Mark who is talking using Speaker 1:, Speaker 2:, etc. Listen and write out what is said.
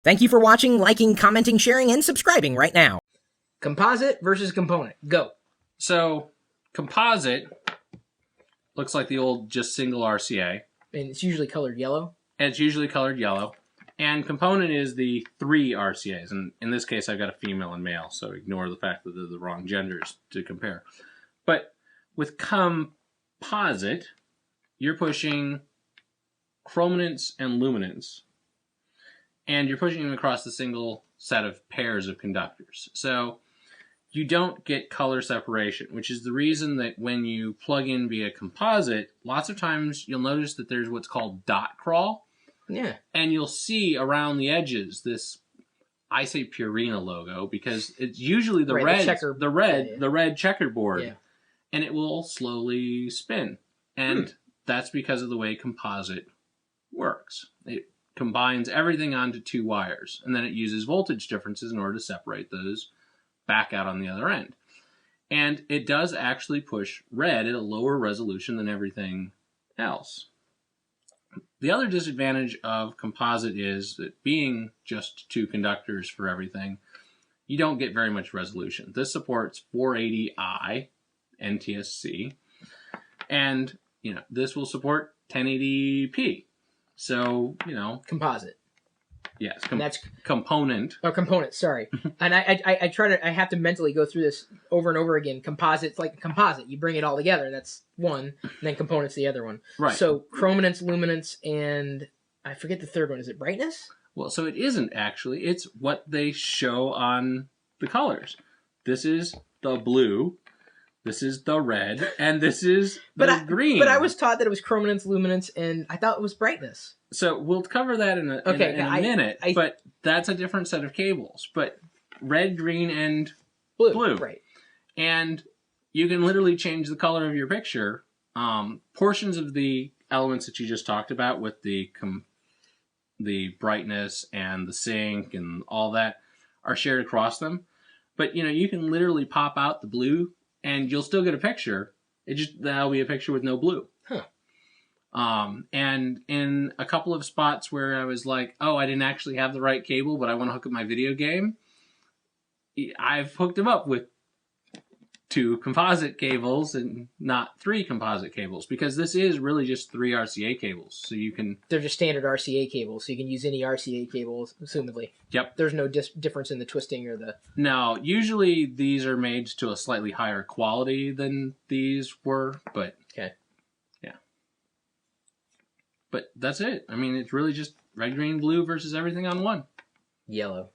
Speaker 1: Thank you for watching, liking, commenting, sharing, and subscribing right now.
Speaker 2: Composite versus component. Go.
Speaker 3: So, composite looks like the old just single RCA.
Speaker 2: And it's usually colored yellow.
Speaker 3: And it's usually colored yellow. And component is the 3 RCAs. And in this case, I've got a female and male, so ignore the fact that they're the wrong genders to compare. But with composite, you're pushing chrominance and luminance. And you're pushing them across the single set of pairs of conductors. So you don't get color separation, which is the reason that when you plug in via composite, lots of times you'll notice that there's what's called dot crawl.
Speaker 2: Yeah.
Speaker 3: And you'll see around the edges this, I say Pirillo logo, because it's usually the red checkerboard.
Speaker 2: Yeah.
Speaker 3: And it will slowly spin. And that's because of the way composite works. It combines everything onto 2 wires, and then it uses voltage differences in order to separate those back out on the other end. And it does actually push red at a lower resolution than everything else. The other disadvantage of composite is that being just 2 conductors for everything, you don't get very much resolution. This supports 480i NTSC, and this will support 1080p. So,
Speaker 2: Composite.
Speaker 3: Yes, that's component.
Speaker 2: Oh, component, sorry. And I have to mentally go through this over and over again. Composite's like a composite. You bring it all together, that's one, and then component's the other one.
Speaker 3: Right.
Speaker 2: So chrominance, luminance, and I forget the third one. Is it brightness?
Speaker 3: Well, so it isn't actually. It's what they show on the colors. This is the blue, this is the red, and this is the green.
Speaker 2: But I was taught that it was chrominance, luminance, and I thought it was brightness.
Speaker 3: So we'll cover that in a minute, but that's a different set of cables. But red, green, and blue.
Speaker 2: Right. And
Speaker 3: you can literally change the color of your picture. Portions of the elements that you just talked about with the brightness and the sync and all that are shared across them. But, you can literally pop out the blue and you'll still get a picture. That'll be a picture with no blue.
Speaker 2: Huh.
Speaker 3: And in a couple of spots where I was like, oh, I didn't actually have the right cable, but I want to hook up my video game, I've hooked them up with 2 composite cables and not 3 composite cables, because this is really just 3 RCA cables. So you can...
Speaker 2: They're just standard RCA cables, so you can use any RCA cables, assumedly.
Speaker 3: Yep.
Speaker 2: There's no difference in the twisting or the...
Speaker 3: No, usually these are made to a slightly higher quality than these were, but...
Speaker 2: Okay.
Speaker 3: Yeah. But that's it. I mean, it's really just red, green, blue versus everything on one.
Speaker 2: Yellow.